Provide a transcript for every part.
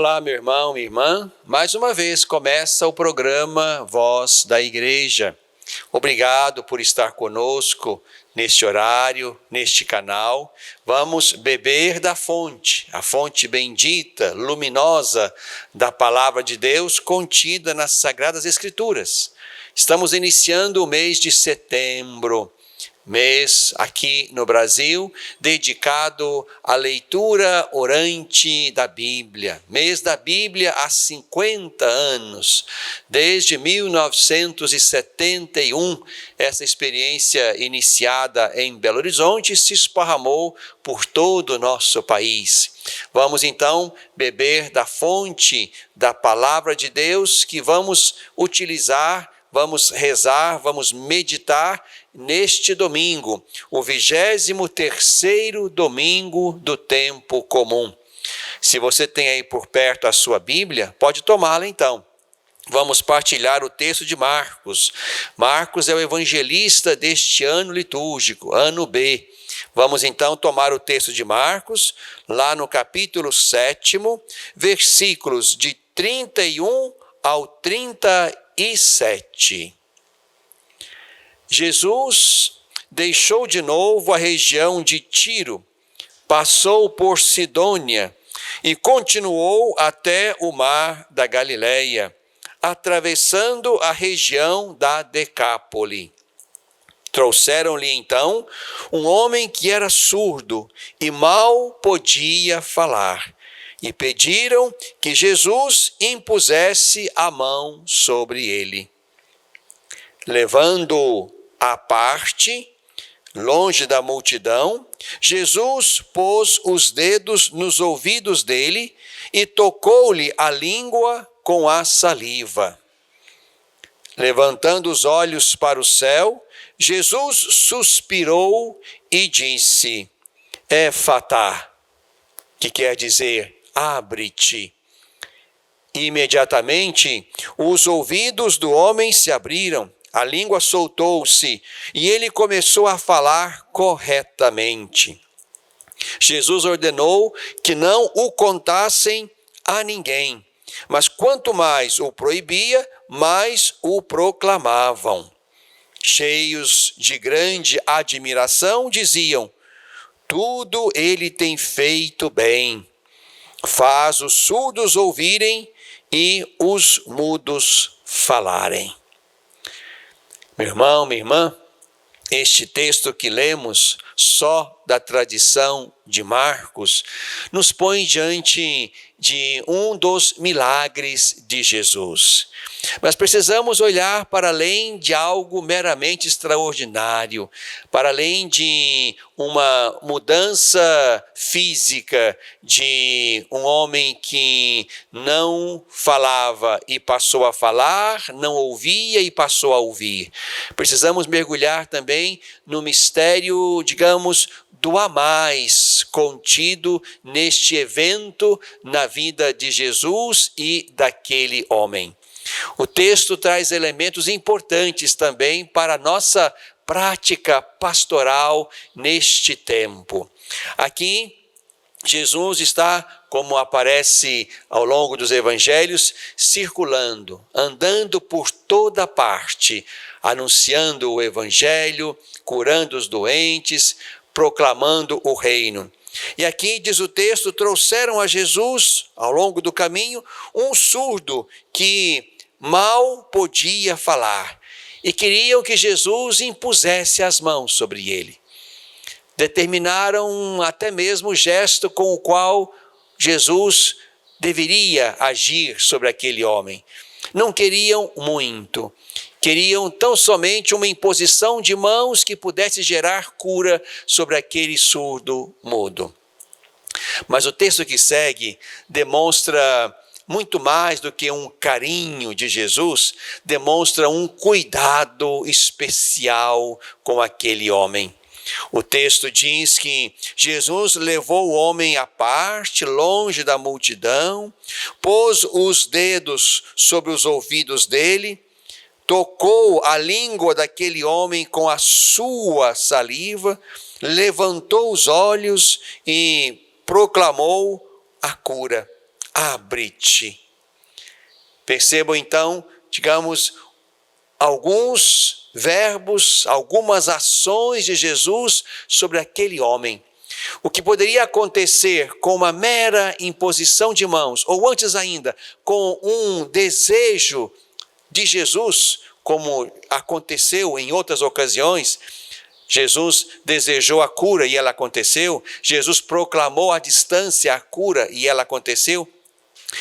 Olá, meu irmão, minha irmã. Mais uma vez começa o programa Voz da Igreja. Obrigado por estar conosco neste horário, neste canal. Vamos beber da fonte, a fonte bendita, luminosa da Palavra de Deus contida nas Sagradas Escrituras. Estamos iniciando o mês de setembro, mês aqui no Brasil dedicado à leitura orante da Bíblia. Mês da Bíblia há 50 anos, desde 1971, essa experiência iniciada em Belo Horizonte se esparramou por todo o nosso país. Vamos então beber da fonte da Palavra de Deus que vamos utilizar, vamos rezar, vamos meditar neste domingo, o 23º domingo do tempo comum. Se você tem aí por perto a sua Bíblia, pode tomá-la então. Vamos partilhar o texto de Marcos. Marcos é o evangelista deste ano litúrgico, ano B. Vamos então tomar o texto de Marcos, lá no capítulo 7, versículos de 31 ao 37. Jesus deixou de novo a região de Tiro, passou por Sidônia e continuou até o mar da Galileia, atravessando a região da Decápole. Trouxeram-lhe então um homem que era surdo e mal podia falar, e pediram que Jesus impusesse a mão sobre ele. Levando-o à parte, longe da multidão, Jesus pôs os dedos nos ouvidos dele e tocou-lhe a língua com a saliva. Levantando os olhos para o céu, Jesus suspirou e disse: Éfatá, que quer dizer abre-te. Imediatamente, os ouvidos do homem se abriram, a língua soltou-se e ele começou a falar corretamente. Jesus ordenou que não o contassem a ninguém, mas quanto mais o proibia, mais o proclamavam. Cheios de grande admiração, diziam: tudo ele tem feito bem. Faz os surdos ouvirem e os mudos falarem. Meu irmão, minha irmã, este texto que lemos, só da tradição de Marcos, nos põe diante de um dos milagres de Jesus. Mas precisamos olhar para além de algo meramente extraordinário, para além de uma mudança física de um homem que não falava e passou a falar, não ouvia e passou a ouvir. Precisamos mergulhar também no mistério, digamos, do a mais contido neste evento na vida de Jesus e daquele homem. O texto traz elementos importantes também para a nossa prática pastoral neste tempo. Aqui, Jesus está, como aparece ao longo dos evangelhos, circulando, andando por toda parte, anunciando o evangelho, curando os doentes, proclamando o reino. E aqui diz o texto, trouxeram a Jesus, ao longo do caminho, um surdo que mal podia falar e queriam que Jesus impusesse as mãos sobre ele. Determinaram até mesmo o gesto com o qual Jesus deveria agir sobre aquele homem. Não queriam muito, queriam tão somente uma imposição de mãos que pudesse gerar cura sobre aquele surdo mudo. Mas o texto que segue demonstra muito mais do que um carinho de Jesus, demonstra um cuidado especial com aquele homem. O texto diz que Jesus levou o homem à parte, longe da multidão, pôs os dedos sobre os ouvidos dele, tocou a língua daquele homem com a sua saliva, levantou os olhos e proclamou a cura. abre-te. Percebam então, digamos, alguns verbos, algumas ações de Jesus sobre aquele homem. O que poderia acontecer com uma mera imposição de mãos, ou antes ainda, com um desejo de Jesus, como aconteceu em outras ocasiões. Jesus desejou a cura e ela aconteceu. Jesus proclamou à distância a cura e ela aconteceu.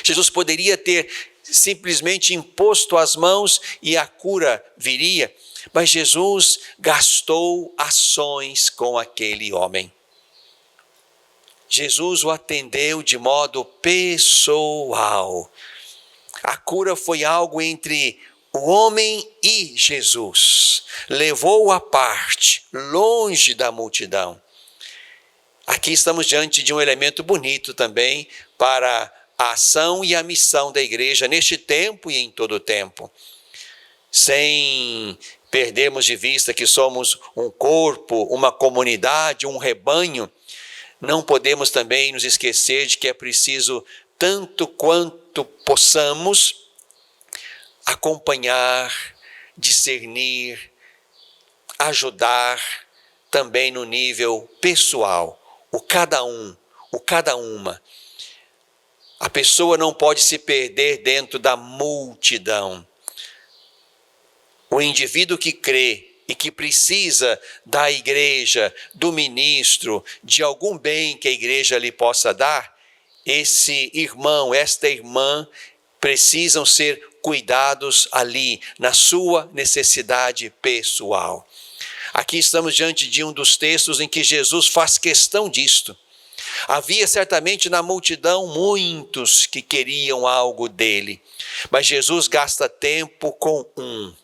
Jesus poderia ter simplesmente imposto as mãos e a cura viria, mas Jesus gastou ações com aquele homem. Jesus o atendeu de modo pessoal. A cura foi algo entre o homem e Jesus. Levou-o à parte, longe da multidão. Aqui estamos diante de um elemento bonito também para a ação e a missão da igreja neste tempo e em todo o tempo. Sem perdermos de vista que somos um corpo, uma comunidade, um rebanho, não podemos também nos esquecer de que é preciso, tanto quanto possamos, acompanhar, discernir, ajudar também no nível pessoal, o cada um, o cada uma. A pessoa não pode se perder dentro da multidão. O indivíduo que crê e que precisa da igreja, do ministro, de algum bem que a igreja lhe possa dar, esse irmão, esta irmã, precisam ser cuidados ali, na sua necessidade pessoal. Aqui estamos diante de um dos textos em que Jesus faz questão disto. Havia certamente na multidão muitos que queriam algo dele, mas Jesus gasta tempo com um.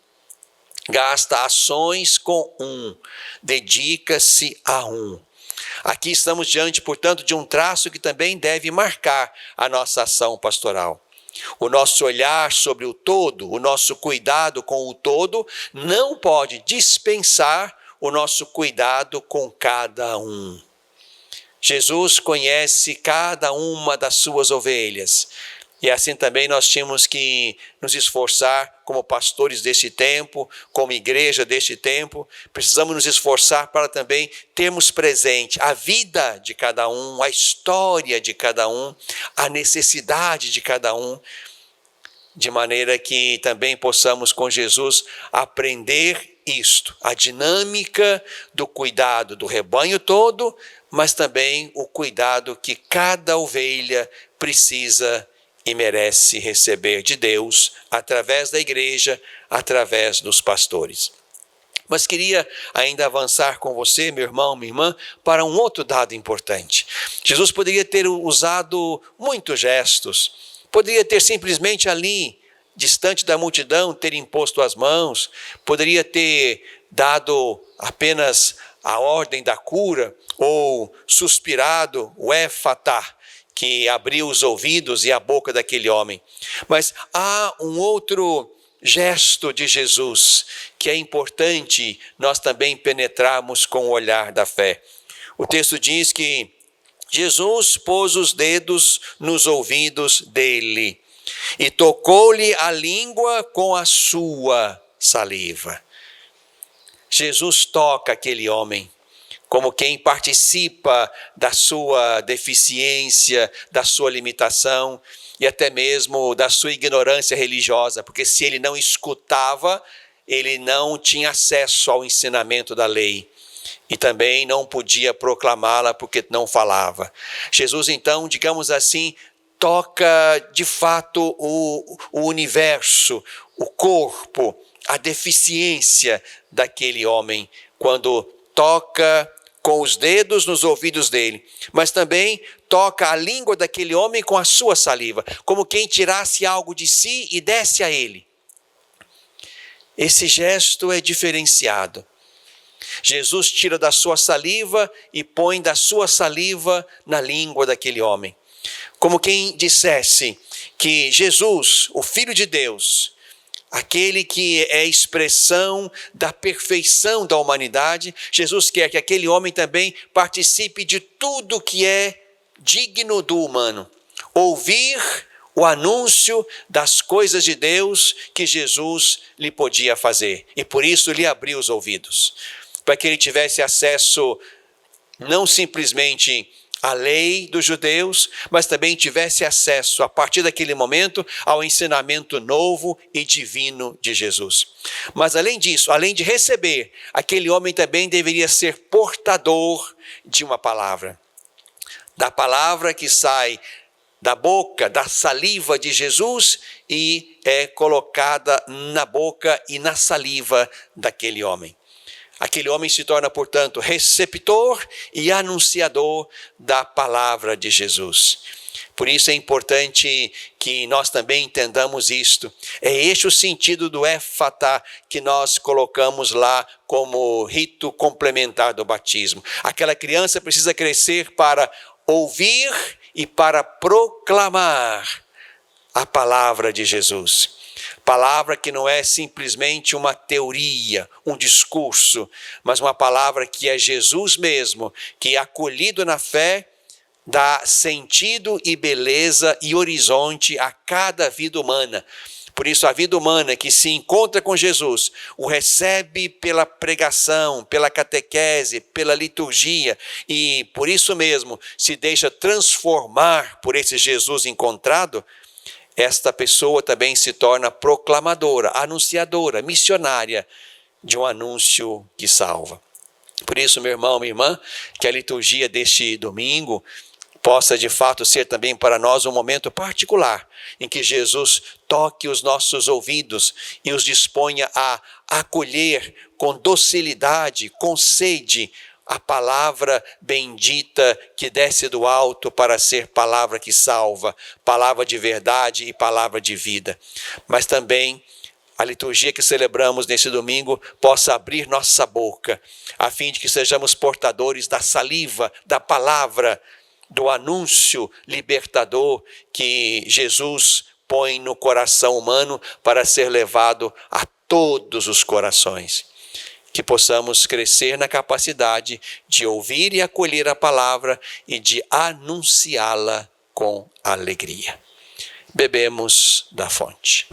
Gasta ações com um, dedica-se a um. Aqui estamos diante, portanto, de um traço que também deve marcar a nossa ação pastoral. O nosso olhar sobre o todo, o nosso cuidado com o todo, não pode dispensar o nosso cuidado com cada um. Jesus conhece cada uma das suas ovelhas. E assim também nós tínhamos que nos esforçar como pastores deste tempo, como igreja deste tempo. Precisamos nos esforçar para também termos presente a vida de cada um, a história de cada um, a necessidade de cada um, de maneira que também possamos com Jesus aprender isto, a dinâmica do cuidado do rebanho todo, mas também o cuidado que cada ovelha precisa e merece receber de Deus, através da igreja, através dos pastores. Mas queria ainda avançar com você, meu irmão, minha irmã, para um outro dado importante. Jesus poderia ter usado muitos gestos, poderia ter simplesmente ali, distante da multidão, ter imposto as mãos, poderia ter dado apenas a ordem da cura, ou suspirado o éfatá, que abriu os ouvidos e a boca daquele homem. Mas há um outro gesto de Jesus que é importante nós também penetrarmos com o olhar da fé. O texto diz que Jesus pôs os dedos nos ouvidos dele e tocou-lhe a língua com a sua saliva. Jesus toca aquele homem, como quem participa da sua deficiência, da sua limitação e até mesmo da sua ignorância religiosa, porque se ele não escutava, ele não tinha acesso ao ensinamento da lei e também não podia proclamá-la porque não falava. Jesus então, digamos assim, toca de fato o universo, o corpo, a deficiência daquele homem, quando toca com os dedos nos ouvidos dele, mas também toca a língua daquele homem com a sua saliva, como quem tirasse algo de si e desse a ele. Esse gesto é diferenciado. Jesus tira da sua saliva e põe da sua saliva na língua daquele homem, como quem dissesse que Jesus, o Filho de Deus, aquele que é expressão da perfeição da humanidade, Jesus quer que aquele homem também participe de tudo que é digno do humano. ouvir o anúncio das coisas de Deus que Jesus lhe podia fazer. E por isso lhe abriu os ouvidos, para que ele tivesse acesso não simplesmente à lei dos judeus, mas também tivesse acesso, a partir daquele momento, ao ensinamento novo e divino de Jesus. Mas além disso, além de receber, aquele homem também deveria ser portador de uma palavra. Da palavra que sai da boca, da saliva de Jesus e é colocada na boca e na saliva daquele homem. Aquele homem se torna, portanto, receptor e anunciador da palavra de Jesus. Por isso é importante que nós também entendamos isto. É este o sentido do éfata que nós colocamos lá como rito complementar do batismo. Aquela criança precisa crescer para ouvir e para proclamar a palavra de Jesus. Palavra que não é simplesmente uma teoria, um discurso, mas uma palavra que é Jesus mesmo, que acolhido na fé, dá sentido e beleza e horizonte a cada vida humana. Por isso a vida humana que se encontra com Jesus, o recebe pela pregação, pela catequese, pela liturgia e por isso mesmo se deixa transformar por esse Jesus encontrado, esta pessoa também se torna proclamadora, anunciadora, missionária de um anúncio que salva. Por isso, meu irmão, minha irmã, que a liturgia deste domingo possa de fato ser também para nós um momento particular em que Jesus toque os nossos ouvidos e os disponha a acolher com docilidade, com sede, a palavra bendita que desce do alto para ser palavra que salva, palavra de verdade e palavra de vida. Mas também a liturgia que celebramos nesse domingo possa abrir nossa boca, a fim de que sejamos portadores da saliva, da palavra, do anúncio libertador que Jesus põe no coração humano para ser levado a todos os corações. Que possamos crescer na capacidade de ouvir e acolher a palavra e de anunciá-la com alegria. Bebemos da fonte.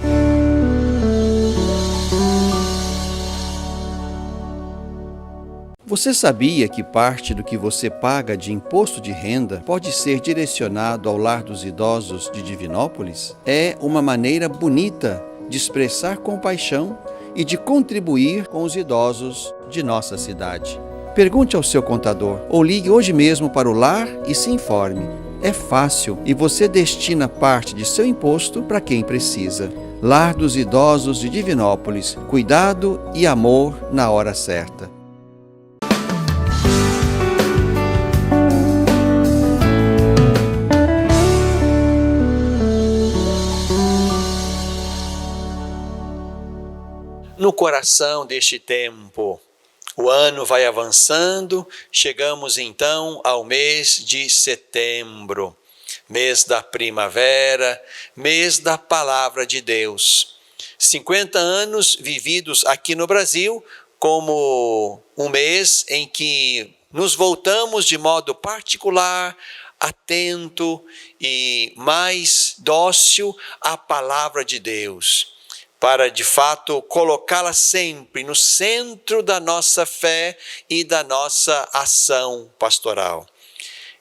Você sabia que parte do que você paga de imposto de renda pode ser direcionado ao Lar dos Idosos de Divinópolis? É uma maneira bonita de expressar compaixão e de contribuir com os idosos de nossa cidade. Pergunte ao seu contador ou ligue hoje mesmo para o lar e se informe. É fácil e você destina parte de seu imposto para quem precisa. Lar dos Idosos de Divinópolis, cuidado e amor na hora certa. No coração deste tempo, o ano vai avançando, chegamos então ao mês de setembro, mês da primavera, mês da palavra de Deus. 50 anos vividos aqui no Brasil como um mês em que nos voltamos de modo particular, atento e mais dócil à palavra de Deus, para de fato colocá-la sempre no centro da nossa fé e da nossa ação pastoral.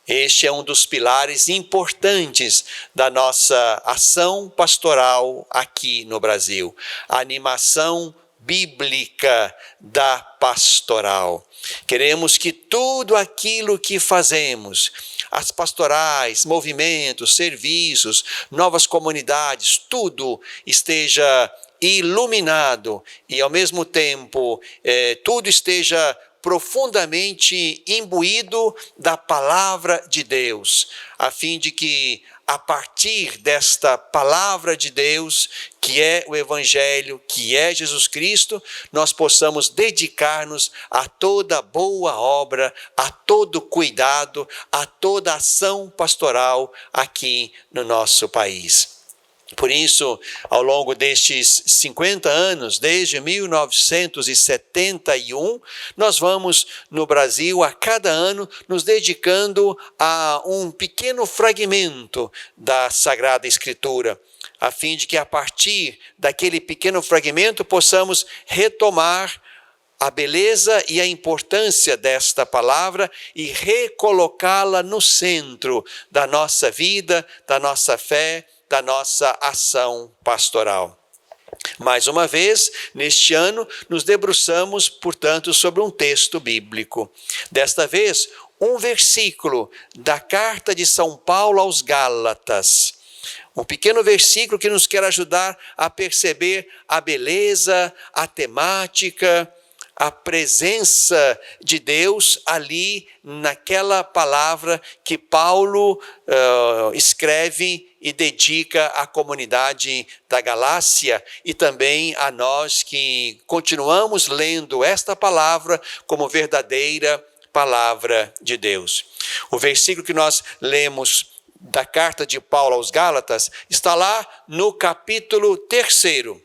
Este é um dos pilares importantes da nossa ação pastoral aqui no Brasil, a animação bíblica da pastoral. Queremos que tudo aquilo que fazemos, as pastorais, movimentos, serviços, novas comunidades, tudo esteja iluminado e ao mesmo tempo tudo esteja profundamente imbuído da palavra de Deus, a fim de que a partir desta palavra de Deus, que é o Evangelho, que é Jesus Cristo, nós possamos dedicar-nos a toda boa obra, a todo cuidado, a toda ação pastoral aqui no nosso país. Por isso, ao longo destes 50 anos, desde 1971, nós vamos no Brasil a cada ano nos dedicando a um pequeno fragmento da Sagrada Escritura, a fim de que a partir daquele pequeno fragmento possamos retomar a beleza e a importância desta palavra e recolocá-la no centro da nossa vida, da nossa fé, da nossa ação pastoral. Mais uma vez, neste ano, nos debruçamos, portanto, sobre um texto bíblico. Desta vez, um versículo da carta de São Paulo aos Gálatas. Um pequeno versículo que nos quer ajudar a perceber a beleza, a temática, a presença de Deus ali naquela palavra que Paulo escreve e dedica à comunidade da Galácia e também a nós que continuamos lendo esta palavra como verdadeira palavra de Deus. O versículo que nós lemos da carta de Paulo aos Gálatas está lá no capítulo 3.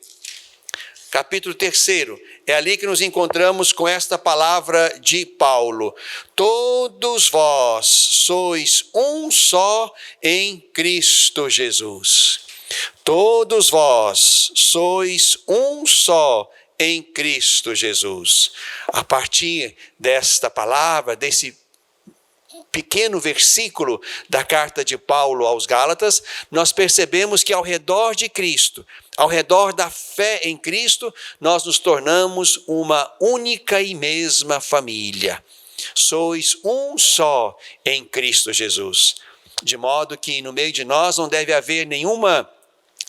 Capítulo 3, é ali que nos encontramos com esta palavra de Paulo. Todos vós sois um só em Cristo Jesus. Todos vós sois um só em Cristo Jesus. A partir desta palavra, desse pequeno versículo da carta de Paulo aos Gálatas, nós percebemos que ao redor de Cristo, ao redor da fé em Cristo, nós nos tornamos uma única e mesma família. Sois um só em Cristo Jesus. De modo que no meio de nós não deve haver nenhuma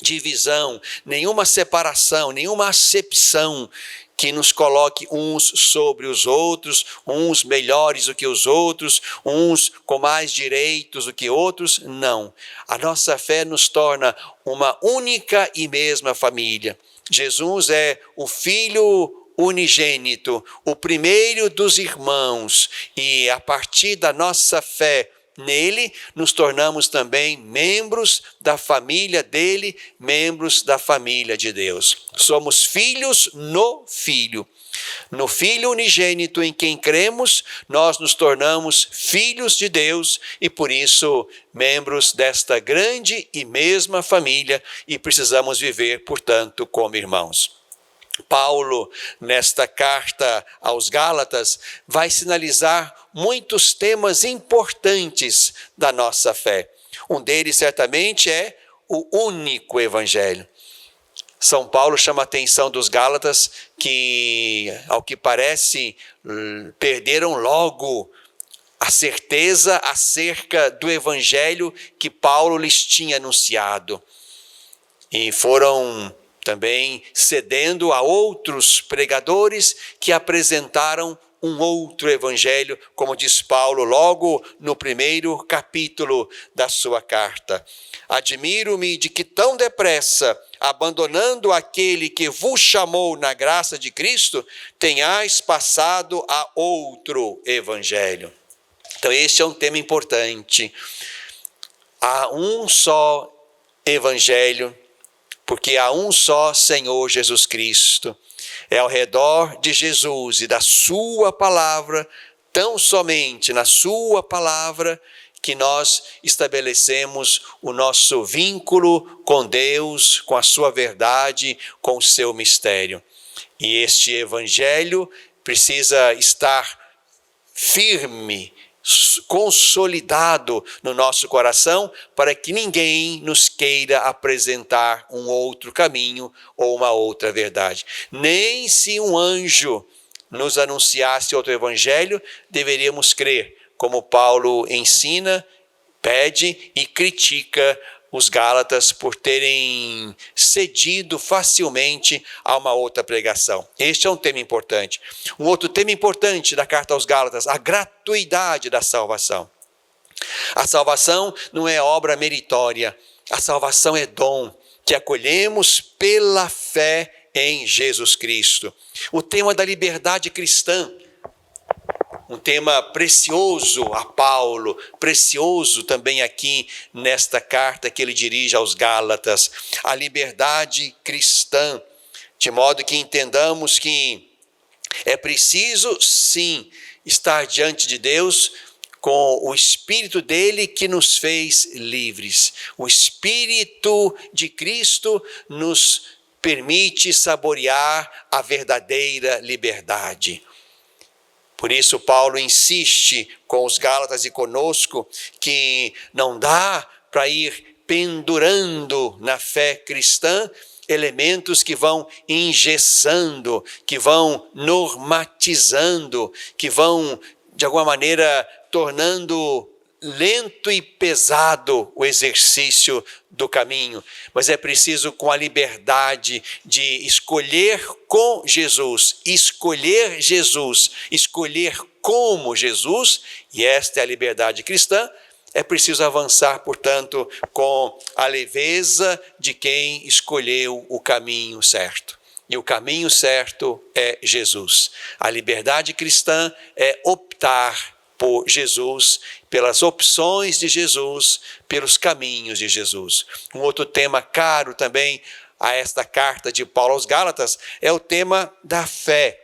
divisão, nenhuma separação, nenhuma acepção que nos coloque uns sobre os outros, uns melhores do que os outros, uns com mais direitos do que outros. Não. A nossa fé nos torna uma única e mesma família. Jesus é o Filho unigênito, o primeiro dos irmãos, e a partir da nossa fé nele, nos tornamos também membros da família dele, membros da família de Deus. Somos filhos no Filho. No Filho unigênito em quem cremos, nós nos tornamos filhos de Deus e, por isso, membros desta grande e mesma família e precisamos viver, portanto, como irmãos. Paulo, nesta carta aos Gálatas, vai sinalizar muitos temas importantes da nossa fé. Um deles, certamente, é o único evangelho. São Paulo chama a atenção dos Gálatas que, ao que parece, perderam logo a certeza acerca do evangelho que Paulo lhes tinha anunciado. E foram também cedendo a outros pregadores que apresentaram um outro evangelho, como diz Paulo logo no primeiro capítulo da sua carta. Admiro-me de que tão depressa, abandonando aquele que vos chamou na graça de Cristo, tenhais passado a outro evangelho. Então este é um tema importante. Há um só evangelho, porque há um só Senhor Jesus Cristo. É ao redor de Jesus e da sua palavra, tão somente na sua palavra, que nós estabelecemos o nosso vínculo com Deus, com a sua verdade, com o seu mistério. E este evangelho precisa estar firme, consolidado no nosso coração, para que ninguém nos queira apresentar um outro caminho ou uma outra verdade. Nem se um anjo nos anunciasse outro evangelho, deveríamos crer, como Paulo ensina, pede e critica os Gálatas por terem cedido facilmente a uma outra pregação. Este é um tema importante. Um outro tema importante da carta aos Gálatas, a gratuidade da salvação. A salvação não é obra meritória, a salvação é dom que acolhemos pela fé em Jesus Cristo. O tema da liberdade cristã, um tema precioso a Paulo, precioso também aqui nesta carta que ele dirige aos Gálatas, a liberdade cristã, de modo que entendamos que é preciso, sim, estar diante de Deus com o Espírito dele que nos fez livres. O Espírito de Cristo nos permite saborear a verdadeira liberdade. Por isso, Paulo insiste com os Gálatas e conosco que não dá para ir pendurando na fé cristã elementos que vão engessando, que vão normatizando, que vão, de alguma maneira, tornando lento e pesado o exercício do caminho. Mas é preciso, com a liberdade de escolher com Jesus, escolher como Jesus, e esta é a liberdade cristã, é preciso avançar, portanto, com a leveza de quem escolheu o caminho certo. E o caminho certo é Jesus. A liberdade cristã é optar por Jesus, pelas opções de Jesus, pelos caminhos de Jesus. Um outro tema caro também a esta carta de Paulo aos Gálatas é o tema da fé.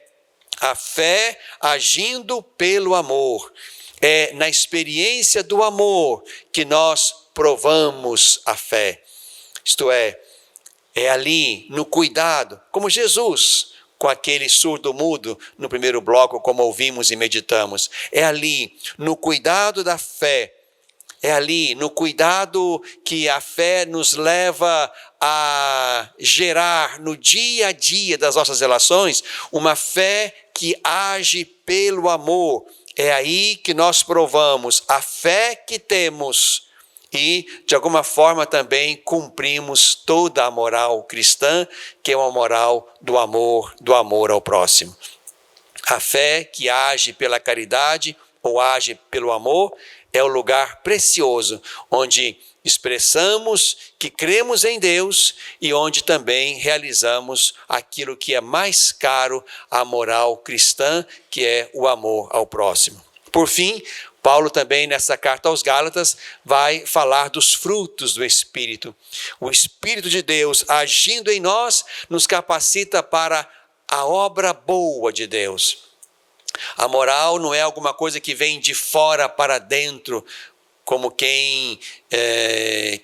A fé agindo pelo amor. É na experiência do amor que nós provamos a fé. Isto é ali no cuidado, como Jesus, com aquele surdo-mudo no primeiro bloco, como ouvimos e meditamos. É ali no cuidado da fé, é ali no cuidado que a fé nos leva a gerar no dia a dia das nossas relações, uma fé que age pelo amor. É aí que nós provamos a fé que temos e, de alguma forma, também cumprimos toda a moral cristã, que é uma moral do amor ao próximo. A fé que age pela caridade ou age pelo amor é o lugar precioso, onde expressamos que cremos em Deus e onde também realizamos aquilo que é mais caro à moral cristã, que é o amor ao próximo. Por fim, Paulo também nessa carta aos Gálatas vai falar dos frutos do Espírito. O Espírito de Deus agindo em nós nos capacita para a obra boa de Deus. A moral não é alguma coisa que vem de fora para dentro, como quem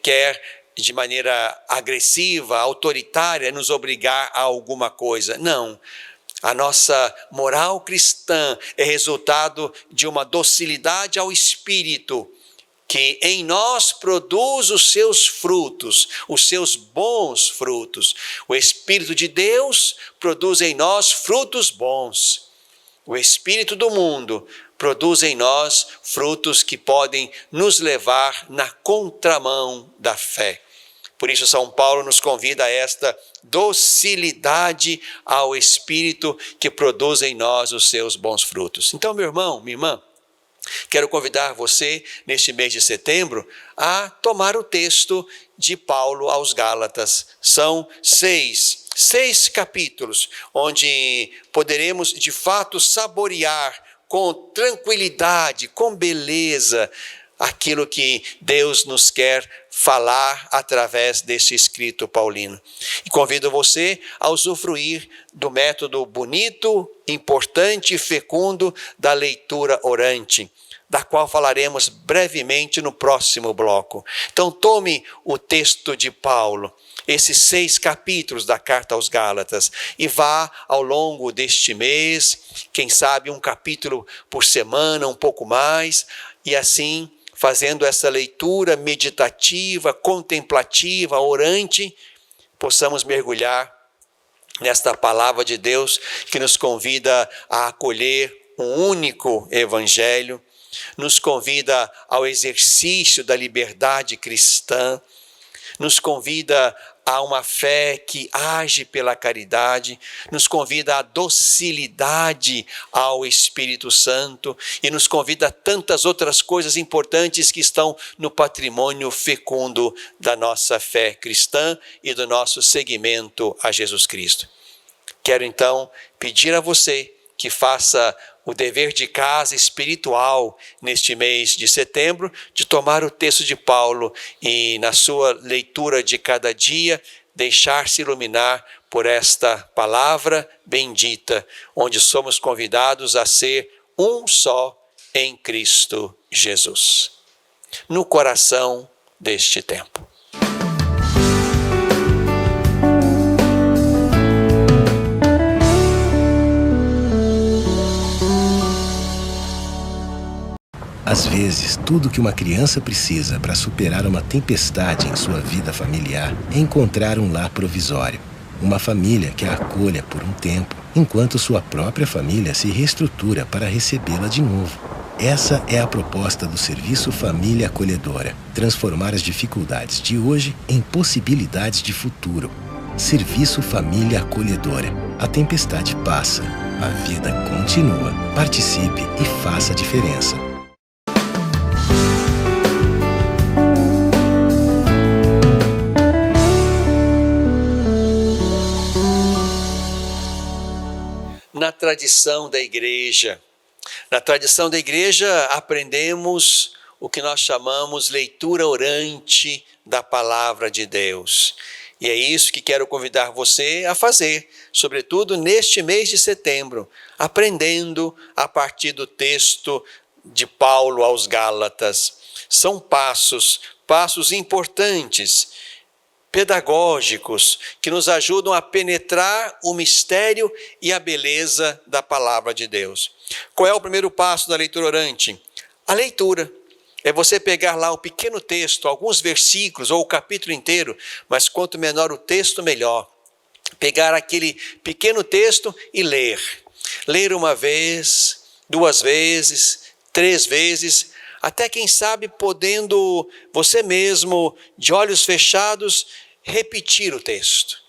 quer de maneira agressiva, autoritária, nos obrigar a alguma coisa. Não. A nossa moral cristã é resultado de uma docilidade ao Espírito, que em nós produz os seus frutos, os seus bons frutos. O Espírito de Deus produz em nós frutos bons. O Espírito do mundo produz em nós frutos que podem nos levar na contramão da fé. Por isso, São Paulo nos convida a esta docilidade ao Espírito que produz em nós os seus bons frutos. Então, meu irmão, minha irmã, quero convidar você, neste mês de setembro, a tomar o texto de Paulo aos Gálatas. São seis capítulos, onde poderemos, de fato, saborear com tranquilidade, com beleza, aquilo que Deus nos quer falar através desse escrito paulino. E convido você a usufruir do método bonito, importante e fecundo da leitura orante, da qual falaremos brevemente no próximo bloco. Então tome o texto de Paulo, esses 6 capítulos da carta aos Gálatas, e vá ao longo deste mês, quem sabe um capítulo por semana, um pouco mais, e assim, fazendo essa leitura meditativa, contemplativa, orante, possamos mergulhar nesta palavra de Deus que nos convida a acolher um único evangelho, nos convida ao exercício da liberdade cristã, nos convida a uma fé que age pela caridade, nos convida à docilidade ao Espírito Santo e nos convida a tantas outras coisas importantes que estão no patrimônio fecundo da nossa fé cristã e do nosso seguimento a Jesus Cristo. Quero então pedir a você que faça o dever de casa espiritual neste mês de setembro, de tomar o texto de Paulo e, na sua leitura de cada dia, deixar-se iluminar por esta palavra bendita, onde somos convidados a ser um só em Cristo Jesus, no coração deste tempo. Às vezes, tudo que uma criança precisa para superar uma tempestade em sua vida familiar é encontrar um lar provisório. Uma família que a acolha por um tempo, enquanto sua própria família se reestrutura para recebê-la de novo. Essa é a proposta do Serviço Família Acolhedora: transformar as dificuldades de hoje em possibilidades de futuro. Serviço Família Acolhedora. A tempestade passa, a vida continua. Participe e faça a diferença. Na tradição da igreja, aprendemos o que nós chamamos leitura orante da palavra de Deus. E é isso que quero convidar você a fazer, sobretudo neste mês de setembro, aprendendo a partir do texto de Paulo aos Gálatas. São passos importantes, pedagógicos, que nos ajudam a penetrar o mistério e a beleza da palavra de Deus. Qual é o primeiro passo da leitura orante? A leitura. É você pegar lá o pequeno texto, alguns versículos ou o capítulo inteiro, mas quanto menor o texto, melhor. Pegar aquele pequeno texto e ler. Ler uma vez, 2 vezes, 3 vezes, até quem sabe podendo você mesmo, de olhos fechados, repetir o texto,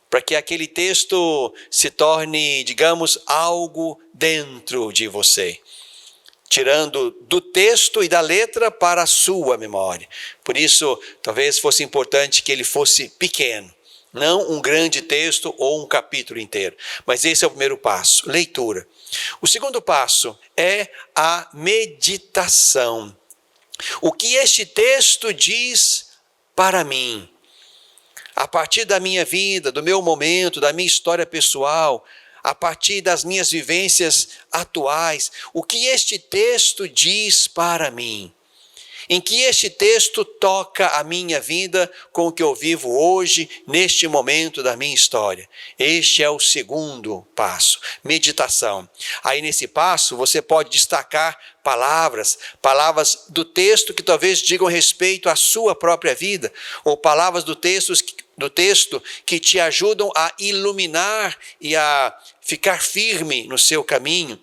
para que aquele texto se torne, digamos, algo dentro de você, tirando do texto e da letra para a sua memória. Por isso, talvez fosse importante que ele fosse pequeno, não um grande texto ou um capítulo inteiro. Mas esse é o primeiro passo, leitura. O segundo passo é a meditação. O que este texto diz para mim? A partir da minha vida, do meu momento, da minha história pessoal, a partir das minhas vivências atuais, o que este texto diz para mim? Em que este texto toca a minha vida com o que eu vivo hoje, neste momento da minha história? Este é o segundo passo, meditação. Aí nesse passo você pode destacar palavras do texto que talvez digam respeito à sua própria vida, ou palavras do texto que te ajudam a iluminar e a ficar firme no seu caminho.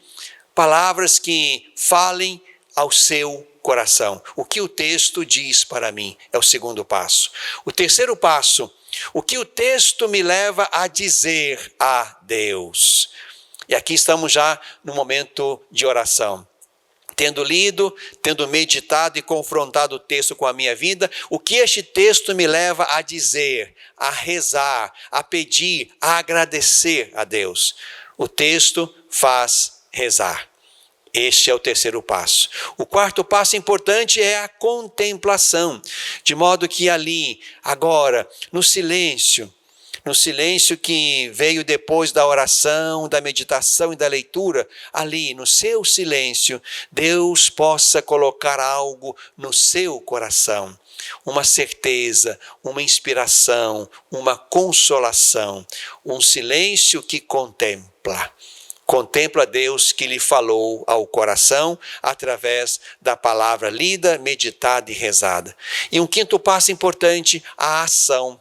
Palavras que falem ao seu coração. O que o texto diz para mim é o segundo passo. O terceiro passo, o que o texto me leva a dizer a Deus. E aqui estamos já no momento de oração. Tendo lido, tendo meditado e confrontado o texto com a minha vida, o que este texto me leva a dizer, a rezar, a pedir, a agradecer a Deus? O texto faz rezar. Este é o terceiro passo. O quarto passo importante é a contemplação, de modo que ali, agora, no silêncio que veio depois da oração, da meditação e da leitura, ali no seu silêncio, Deus possa colocar algo no seu coração, uma certeza, uma inspiração, uma consolação, um silêncio que contempla Deus que lhe falou ao coração através da palavra lida, meditada e rezada. E um quinto passo importante, a ação.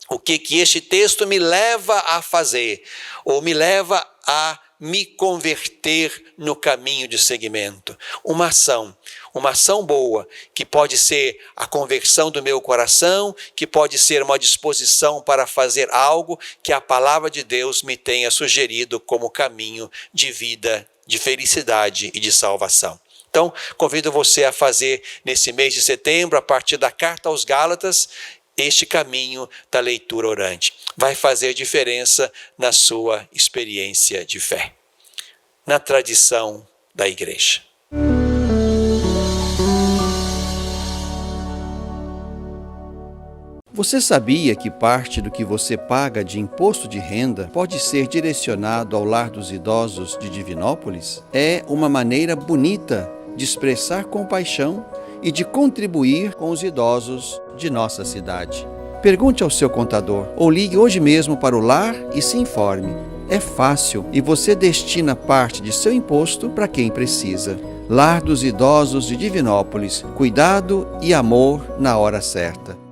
O que este texto me leva a fazer, ou me leva a me converter no caminho de seguimento. Uma ação boa, que pode ser a conversão do meu coração, que pode ser uma disposição para fazer algo que a palavra de Deus me tenha sugerido como caminho de vida, de felicidade e de salvação. Então, convido você a fazer nesse mês de setembro, a partir da Carta aos Gálatas, este caminho da leitura orante. Vai fazer diferença na sua experiência de fé. na tradição da Igreja. Você sabia que parte do que você paga de imposto de renda pode ser direcionado ao lar dos idosos de Divinópolis? É uma maneira bonita de expressar compaixão e de contribuir com os idosos de nossa cidade. Pergunte ao seu contador ou ligue hoje mesmo para o lar e se informe. É fácil e você destina parte de seu imposto para quem precisa. Lar dos Idosos de Divinópolis. Cuidado e amor na hora certa.